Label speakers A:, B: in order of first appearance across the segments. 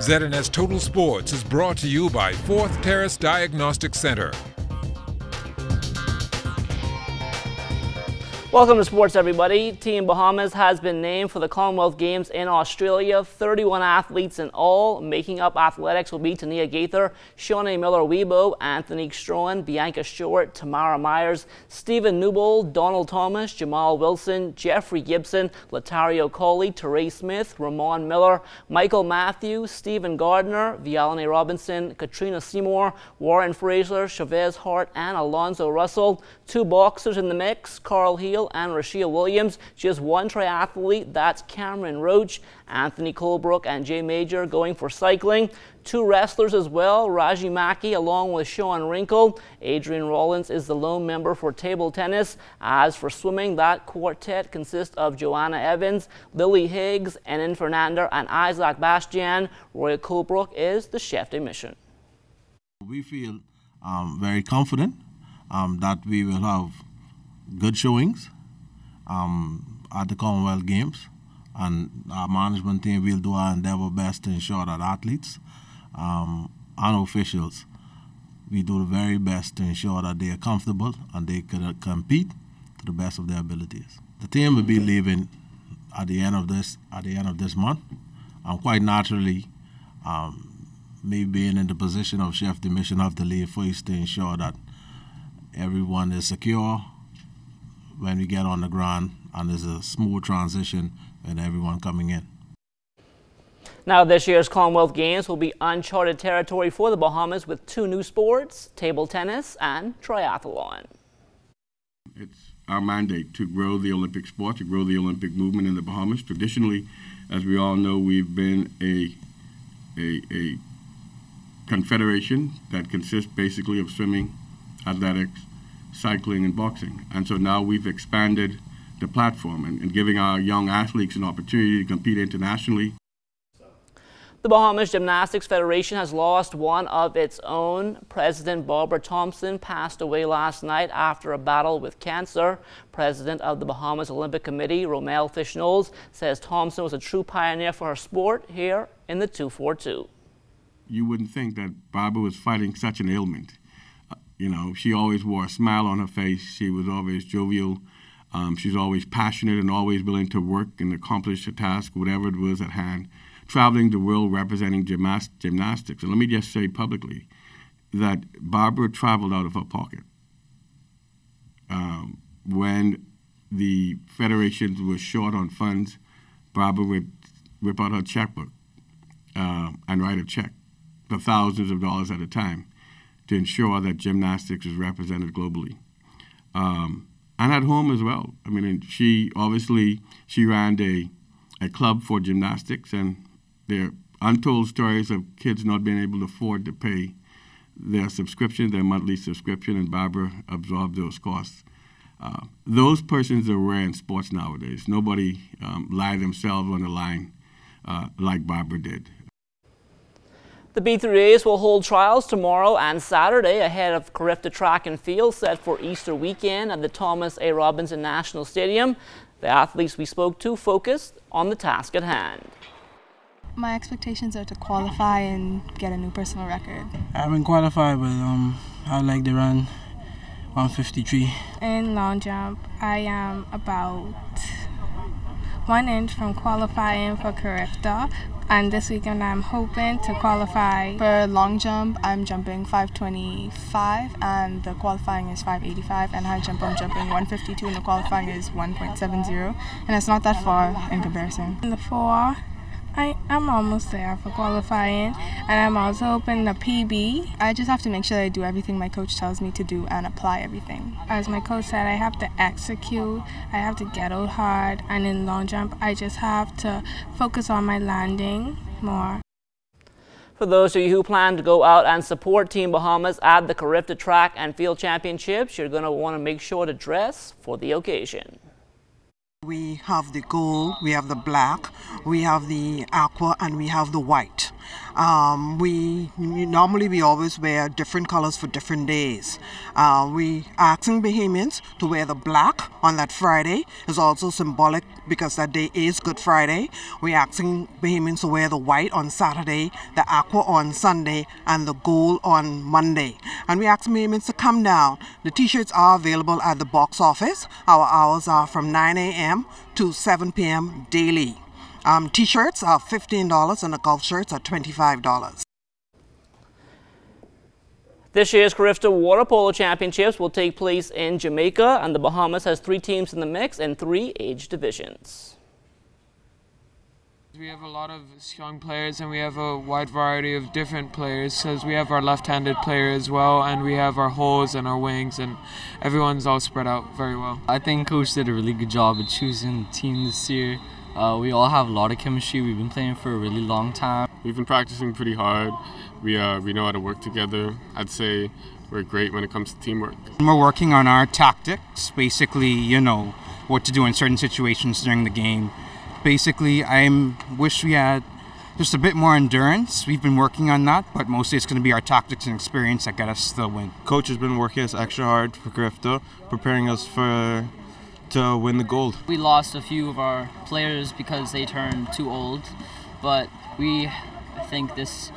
A: ZNS Total Sports is brought to you by 4th Terrace Diagnostic Center.
B: Welcome to sports, everybody. Team Bahamas has been named for the Commonwealth Games in Australia. 31 athletes in all. Making up athletics will be Tania Gaither, Shawnee Miller-Weibo, Anthony Strohan, Bianca Stewart, Tamara Myers, Stephen Newbold, Donald Thomas, Jamal Wilson, Jeffrey Gibson, Latario Coley, Therese Smith, Ramon Miller, Michael Matthews, Stephen Gardner, Vialene Robinson, Katrina Seymour, Warren Fraser, Chavez Hart, and Alonzo Russell. 2 boxers in the mix, Carl Heel and Rashia Williams. Just 1 triathlete, that's Cameron Roach, Anthony Colebrook and Jay Major going for cycling. 2 wrestlers as well, Raji Maki along with Sean Wrinkle. Adrian Rollins is the lone member for table tennis. As for swimming, that quartet consists of Joanna Evans, Lily Higgs, Enan Fernander, and Isaac Bastian. Roy Colebrook is the chef de mission.
C: We feel very confident that we will have good showings at the Commonwealth Games, and our management team will do our endeavor best to ensure that athletes and officials, we do the very best to ensure that they are comfortable and they can compete to the best of their abilities. The team will be leaving at the end of this month. Quite naturally, me being in the position of chef de mission, have to leave first to ensure that everyone is secure when we get on the ground, and there's a smooth transition with everyone coming in.
B: Now, this year's Commonwealth Games will be uncharted territory for the Bahamas with 2 new sports, table tennis and triathlon.
D: It's our mandate to grow the Olympic sport, to grow the Olympic movement in the Bahamas. Traditionally, as we all know, we've been a confederation that consists basically of swimming, athletics, cycling, and boxing. And so now we've expanded the platform and giving our young athletes an opportunity to compete internationally.
B: The Bahamas Gymnastics Federation has lost one of its own. President Barbara Thompson passed away last night after a battle with cancer. President of the Bahamas Olympic Committee, Romel Fish-Knowles, says Thompson was a true pioneer for her sport here in the 242.
D: You wouldn't think that Barbara was fighting such an ailment. You know, she always wore a smile on her face. She was always jovial. She's always passionate and always willing to work and accomplish a task, whatever it was at hand. Traveling the world representing gymnastics. And let me just say publicly that Barbara traveled out of her pocket. When the federation was short on funds, Barbara would whip out her checkbook and write a check for thousands of dollars at a time to ensure that gymnastics is represented globally. And at home as well. I mean, she ran a club for gymnastics, and there are untold stories of kids not being able to afford to pay their subscription, their monthly subscription, and Barbara absorbed those costs. Those persons are rare in sports nowadays. Nobody lie themselves on the line like Barbara did.
B: The B3As will hold trials tomorrow and Saturday ahead of Regatta track and field set for Easter weekend at the Thomas A. Robinson National Stadium. The athletes we spoke to focused on the task at hand.
E: My expectations are to qualify and get a new personal record.
F: I haven't qualified, but I'd like to run 153.
E: In long jump, I am about 1 inch from qualifying for Regatta. And this weekend I'm hoping to qualify.
G: For long jump, I'm jumping 525 and the qualifying is 585, and high jump I'm jumping 152 and the qualifying is 1.70, and it's not that far in comparison.
E: In the 4, I'm almost there for qualifying, and I'm also hoping the PB.
G: I just have to make sure that I do everything my coach tells me to do and apply everything.
E: As my coach said, I have to execute, I have to get out hard, and in long jump, I just have to focus on my landing more.
B: For those of you who plan to go out and support Team Bahamas at the Regatta Track and Field Championships, you're going to want to make sure to dress for the occasion.
H: We have the gold, we have the black, we have the aqua, and we have the white. Normally we always wear different colors for different days. We asking Bahamians to wear the black on that Friday is also symbolic because that day is Good Friday. We asking Bahamians to wear the white on Saturday, the aqua on Sunday, and the gold on Monday. And we asking Bahamians to come down. The t-shirts are available at the box office. Our hours are from 9 a.m. to 7 p.m. daily. T-shirts are $15 and the golf shirts are $25.
B: This year's Carifta Water Polo Championships will take place in Jamaica, and the Bahamas has 3 teams in the mix and 3 age divisions.
I: We have a lot of young players and we have a wide variety of different players, because we have our left-handed player as well, and we have our holes and our wings, and everyone's all spread out very well.
J: I think Coach did a really good job at choosing the team this year. We all have a lot of chemistry. We've been playing for a really long time.
D: We've been practicing pretty hard. We know how to work together. I'd say we're great when it comes to teamwork.
K: We're working on our tactics, basically, you know, what to do in certain situations during the game. Basically, I wish we had just a bit more endurance. We've been working on that, but mostly it's going to be our tactics and experience that get us the win.
L: Coach has been working us extra hard for Carifta, preparing us to win the gold.
J: We lost a few of our players because they turned too old, but I think this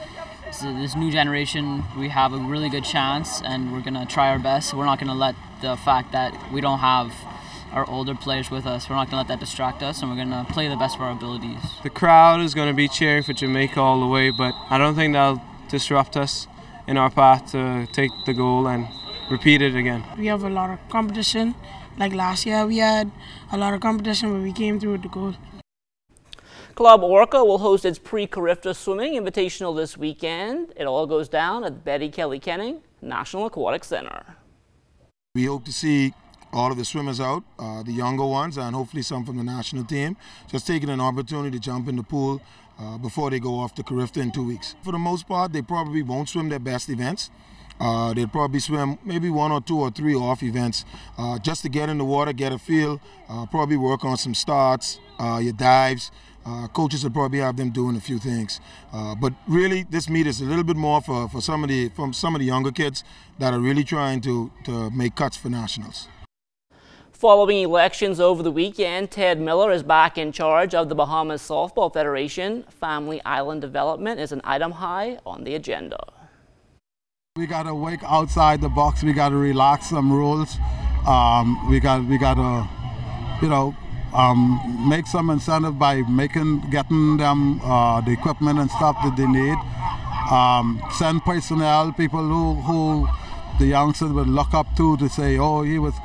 J: new generation, we have a really good chance, and we're going to try our best. We're not going to let the fact that we don't have our older players with us, we're not going to let that distract us, and we're going to play the best of our abilities.
I: The crowd is going to be cheering for Jamaica all the way, but I don't think that'll disrupt us in our path to take the goal and repeat it again.
F: We have a lot of competition. Like last year, we had a lot of competition, but we came through with the goal.
B: Club Orca will host its pre-Carifta Swimming Invitational this weekend. It all goes down at Betty Kelly Kenning National Aquatic Center.
M: We hope to see all of the swimmers out, the younger ones, and hopefully some from the national team, just taking an opportunity to jump in the pool before they go off to Carifta in 2 weeks. For the most part, they probably won't swim their best events. They'll probably swim maybe 1 or 2 or 3 off events just to get in the water, get a feel, probably work on some starts, your dives. Coaches will probably have them doing a few things. But really, this meet is a little bit more for some of the younger kids that are really trying to make cuts for nationals.
B: Following elections over the weekend, Ted Miller is back in charge of the Bahamas Softball Federation. Family Island development is an item high on the agenda.
N: We got to work outside the box. We got to relax some rules. We got to, you know, make some incentive by getting them the equipment and stuff that they need. Send personnel, people who the youngsters would look up to say, oh, he was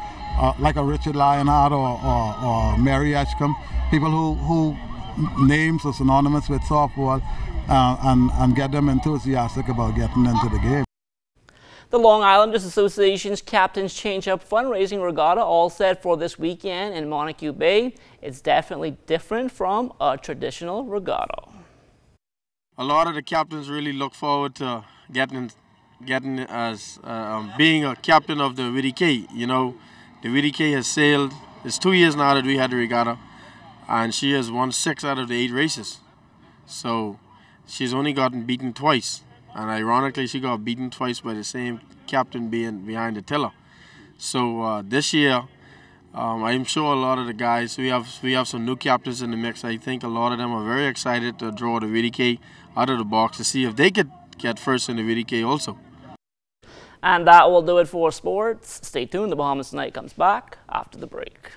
N: like a Richard Lionheart or Mary Edgecombe, people who names are synonymous with softball, and get them enthusiastic about getting into the game.
B: The Long Islanders Association's Captain's Change-Up fundraising regatta all set for this weekend in Montague Bay. It's definitely different from a traditional regatta.
L: A lot of the captains really look forward to getting as being a captain of the VDK. You know, the VDK has sailed. It's 2 years now that we had the regatta, and she has won 6 out of the 8 races. So she's only gotten beaten twice. And ironically, she got beaten twice by the same captain being behind the tiller. So this year, I'm sure a lot of the guys, we have some new captains in the mix. I think a lot of them are very excited to draw the VDK out of the box to see if they could get first in the VDK also.
B: And that will do it for sports. Stay tuned. The Bahamas Tonight comes back after the break.